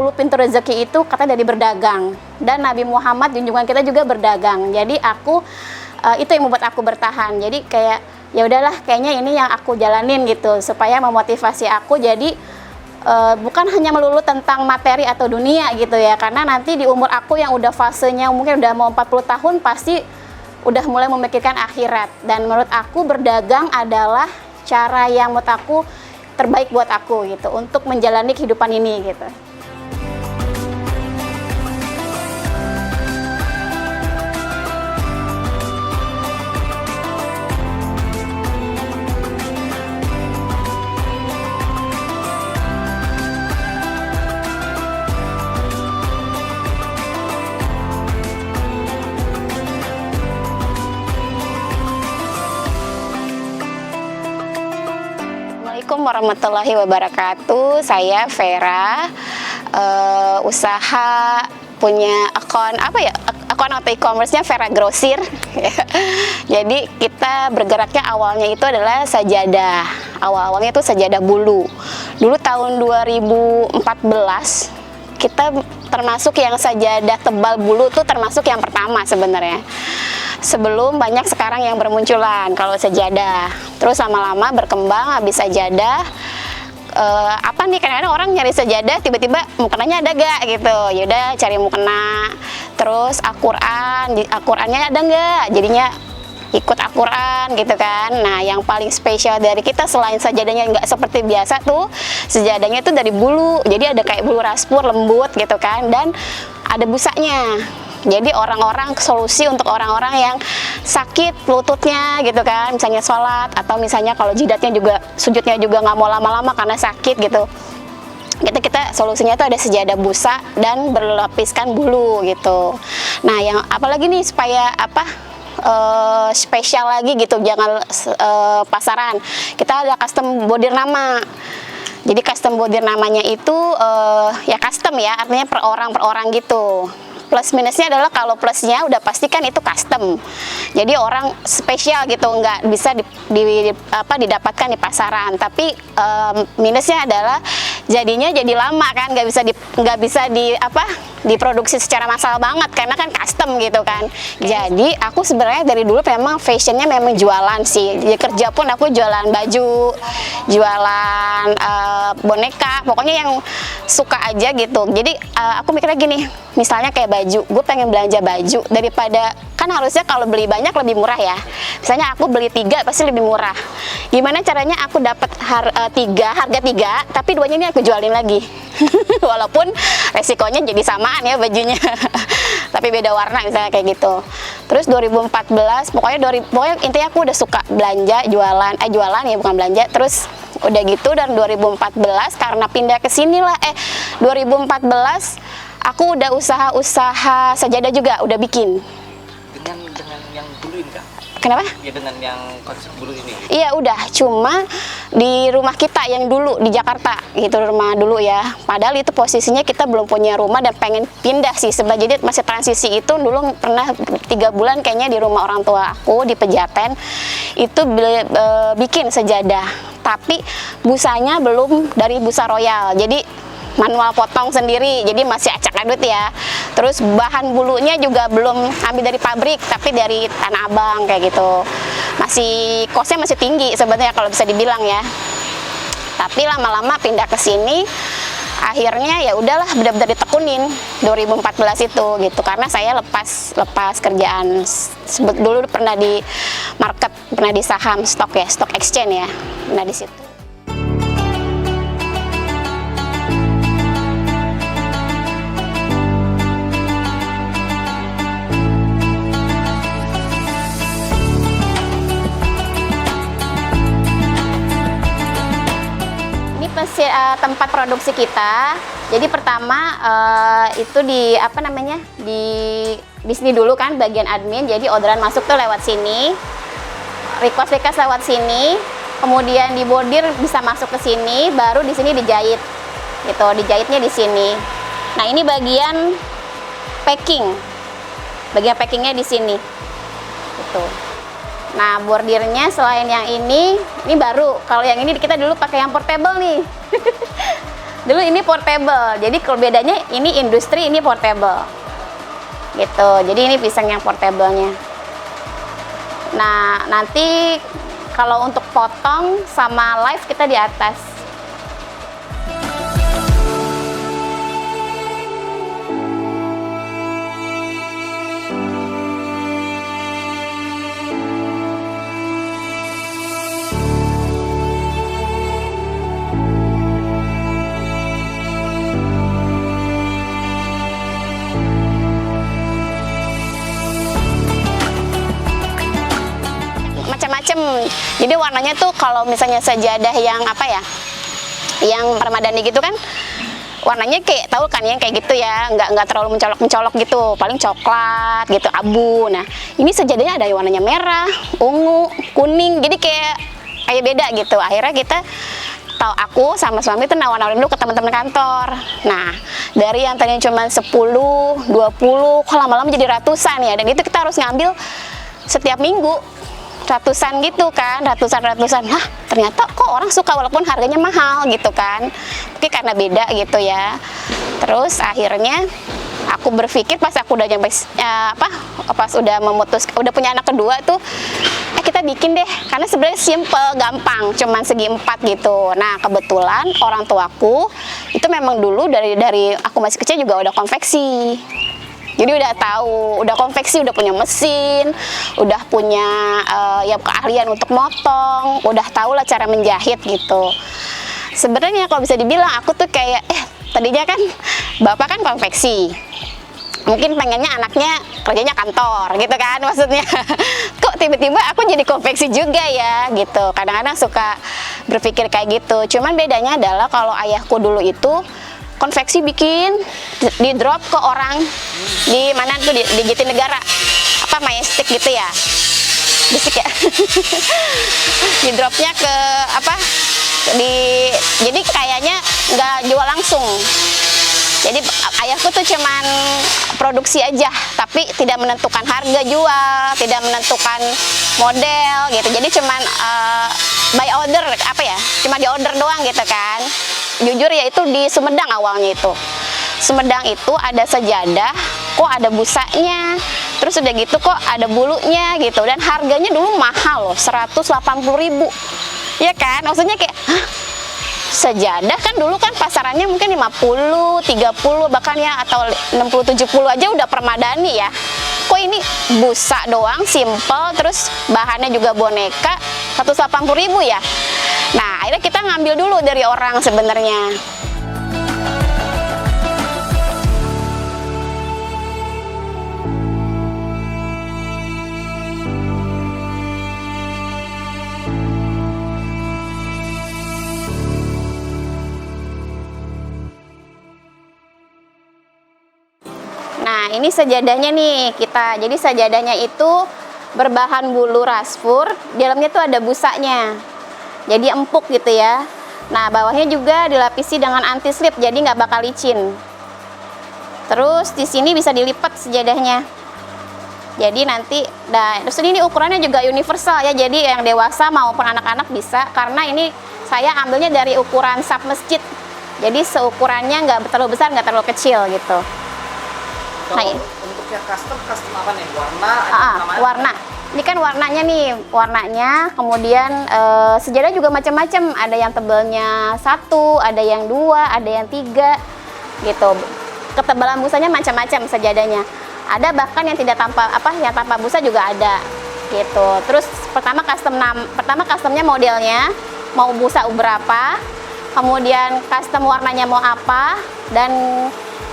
dulu pintu rezeki itu kata dari berdagang, dan Nabi Muhammad junjungan kita juga berdagang. Jadi aku itu yang membuat aku bertahan. Jadi kayak ya udahlah, kayaknya ini yang aku jalanin gitu, supaya memotivasi aku. Jadi bukan hanya melulu tentang materi atau dunia gitu ya, karena nanti di umur aku yang udah fasenya mungkin udah mau 40 tahun pasti udah mulai memikirkan akhirat. Dan menurut aku berdagang adalah cara yang menurut aku terbaik buat aku gitu untuk menjalani kehidupan ini gitu. Assalamualaikum warahmatullahi wabarakatuh. Saya Vera, usaha punya akun akun atau e-commerce-nya Vera Grosir. Jadi kita bergeraknya awalnya itu adalah sajadah. Awalnya itu sajadah bulu. Dulu tahun 2014 kita termasuk yang sajadah tebal bulu tuh termasuk yang pertama sebenarnya. Sebelum banyak sekarang yang bermunculan kalau sajadah. Terus lama-lama berkembang, habis sajadah apa nih, kadang-kadang orang nyari sajadah tiba-tiba mukenanya ada gak gitu. Yaudah cari mukena. Terus Al-Qur'annya ada nggak, jadinya ikut Al-Qur'an gitu kan. Nah yang paling spesial dari kita selain sajadahnya nggak seperti biasa tuh, sajadahnya tuh dari bulu. Jadi ada kayak bulu raspur lembut gitu kan, dan ada busanya. Jadi orang-orang solusi untuk orang-orang yang sakit lututnya gitu kan, misalnya sholat, atau misalnya kalau jidatnya juga, sujudnya juga nggak mau lama-lama karena sakit gitu. Kita solusinya itu ada sejadah busa dan berlapiskan bulu gitu. Nah yang apalagi nih supaya spesial lagi gitu, jangan pasaran. Kita ada custom bordir nama. Jadi custom bordir namanya itu ya custom ya, artinya per orang gitu. Plus minusnya adalah kalau plusnya udah pastikan itu custom, jadi orang spesial gitu, nggak bisa didapatkan di pasaran. Tapi minusnya adalah jadinya jadi lama kan, nggak bisa diproduksi secara massal banget karena kan custom gitu kan. Jadi aku sebenarnya dari dulu memang fashionnya memang jualan sih. Jadi kerja pun aku jualan baju, jualan boneka, pokoknya yang suka aja gitu. Jadi aku mikirnya gini, misalnya kayak baju, gue pengen belanja baju daripada, kan harusnya kalau beli banyak lebih murah ya. Misalnya aku beli 3 pasti lebih murah. Gimana caranya aku dapat harga 3 tapi 2-nya ini aku jualin lagi. Walaupun resikonya jadi samaan ya bajunya. Tapi beda warna misalnya kayak gitu. Terus 2014 pokoknya intinya aku udah suka belanja, jualan ya, bukan belanja. Terus udah gitu, dan 2014 karena pindah ke sini lah 2014 aku udah usaha sajadah juga, udah bikin. Dengan yang dulu ini Kak? Kenapa? Ya dengan yang konsep dulu ini. Iya udah, cuma di rumah kita yang dulu di Jakarta gitu, rumah dulu ya. Padahal itu posisinya kita belum punya rumah dan pengen pindah sih sebenarnya. Jadi masih transisi itu, dulu pernah 3 bulan kayaknya di rumah orang tua aku di Pejaten. Itu bikin sejadah, tapi busanya belum dari busa royal. Jadi manual potong sendiri, jadi masih acak adut ya. Terus bahan bulunya juga belum ambil dari pabrik, tapi dari Tanah Abang kayak gitu. Masih costnya masih tinggi sebenarnya kalau bisa dibilang ya. Tapi lama-lama pindah ke sini, akhirnya ya udahlah benar-benar ditekunin 2014 itu gitu. Karena saya lepas kerjaan. Dulu pernah di market, pernah di saham stock exchange ya. Nah di situ. Tempat produksi kita. Jadi pertama itu di di sini dulu kan bagian admin. Jadi orderan masuk tuh lewat sini, request lewat sini, kemudian di bordir bisa masuk ke sini, baru di sini dijahit. Gitu, dijahitnya di sini. Nah, ini bagian packing. Bagian packingnya di sini. Gitu. Nah, bordirnya selain yang ini baru. Kalau yang ini kita dulu pakai yang portable nih. Dulu ini portable, jadi kalau bedanya ini industri, ini portable. Gitu, jadi ini pisang yang portable-nya. Nah, nanti kalau untuk potong sama live kita di atas. Macam-macam. Jadi warnanya tuh kalau misalnya sajadah yang apa ya, yang Ramadhani gitu kan, warnanya kayak tahu kan yang kayak gitu ya, nggak terlalu mencolok gitu, paling coklat gitu, abu. Nah ini sajadahnya ada warnanya merah, ungu, kuning, jadi kayak beda gitu. Akhirnya kita aku sama suami tuh nawarin dulu ke teman-teman kantor. Nah dari yang tadinya cuma 10, 20, kok lama-lama jadi ratusan ya, dan itu kita harus ngambil setiap minggu. Ratusan gitu kan, ratusan. Hah, ternyata kok orang suka walaupun harganya mahal gitu kan. Mungkin karena beda gitu ya. Terus akhirnya aku berpikir pas aku udah nyampe pas udah punya anak kedua tuh, kita bikin deh, karena sebenarnya simple, gampang, cuman segi 4 gitu. Nah kebetulan orang tuaku itu memang dulu dari aku masih kecil juga udah konveksi. Jadi udah tahu, udah konveksi, udah punya mesin, udah punya ya keahlian untuk motong, udah tahu lah cara menjahit gitu. Sebenarnya kalau bisa dibilang aku tuh kayak tadinya kan bapak kan konveksi, mungkin pengennya anaknya kerjanya kantor gitu kan, maksudnya kok tiba-tiba aku jadi konveksi juga ya gitu. Kadang-kadang suka berpikir kayak gitu. Cuman bedanya adalah kalau ayahku dulu itu konveksi bikin di drop ke orang di mana tuh di Jatinegara, apa Majestic gitu ya, bisik ya. Di dropnya ke jadi kayaknya nggak jual langsung. Jadi ayahku tuh cuman produksi aja, tapi tidak menentukan harga jual, tidak menentukan model gitu. Jadi cuman by order cuma di order doang gitu kan. Jujur ya itu di Sumedang awalnya itu. Sumedang itu ada sajadah, kok ada busanya, terus udah gitu kok ada bulunya gitu, dan harganya dulu mahal loh, 180.000. Ya kan, maksudnya kayak sajadah kan dulu kan pasarannya mungkin 50, 30 bahkan ya, atau 60, 70 aja udah Permadani ya. Kok ini busa doang, simple, terus bahannya juga boneka, 180.000 ya. Nah akhirnya kita ngambil dulu dari orang sebenarnya. Nah ini sajadahnya nih kita, jadi sajadahnya itu berbahan bulu rasfur, di dalamnya tuh ada busanya, jadi empuk gitu ya. Nah bawahnya juga dilapisi dengan anti slip, jadi nggak bakal licin. Terus di sini bisa dilipat sajadahnya, jadi nanti, terus ini ukurannya juga universal ya, jadi yang dewasa maupun anak-anak bisa, karena ini saya ambilnya dari ukuran sub masjid, jadi seukurannya nggak terlalu besar, nggak terlalu kecil gitu. Kalau untuk yang custom apa nih? Warna. Ini kan warnanya nih, kemudian sejadah juga macam-macam, ada yang tebelnya 1, ada yang 2, ada yang 3 gitu. Ketebalan busanya macam-macam sajadahnya. Ada bahkan yang tidak tanpa yang tanpa busa juga ada gitu. Terus pertama customnya modelnya mau busa berapa, kemudian custom warnanya mau apa, dan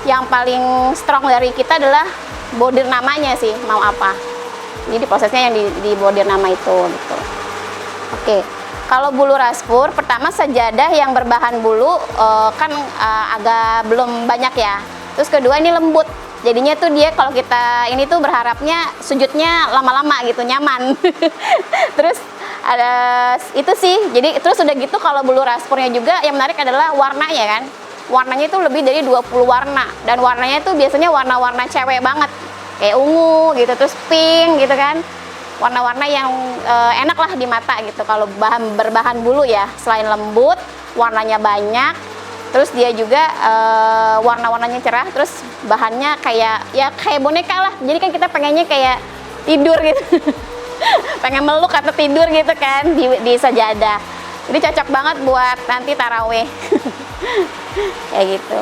yang paling strong dari kita adalah bordir namanya sih, mau apa. Jadi prosesnya yang di bordir nama itu gitu. Oke. Kalau bulu rasfur, pertama sajadah yang berbahan bulu kan agak belum banyak ya. Terus kedua ini lembut. Jadinya tuh dia kalau kita ini tuh berharapnya sujudnya lama-lama gitu, nyaman. Terus ada itu sih. Jadi terus udah gitu kalau bulu rasfurnya juga yang menarik adalah warnanya kan. Warnanya itu lebih dari 20 warna, dan warnanya itu biasanya warna-warna cewek banget, kayak ungu gitu, terus pink gitu kan, warna-warna yang enak lah di mata gitu kalau berbahan bulu ya. Selain lembut, warnanya banyak, Terus dia juga warna-warnanya cerah, terus bahannya kayak boneka lah. Jadi kan kita pengennya kayak tidur gitu. Pengen meluk atau tidur gitu kan di sajadah. Jadi cocok banget buat nanti taraweh. Kayak gitu.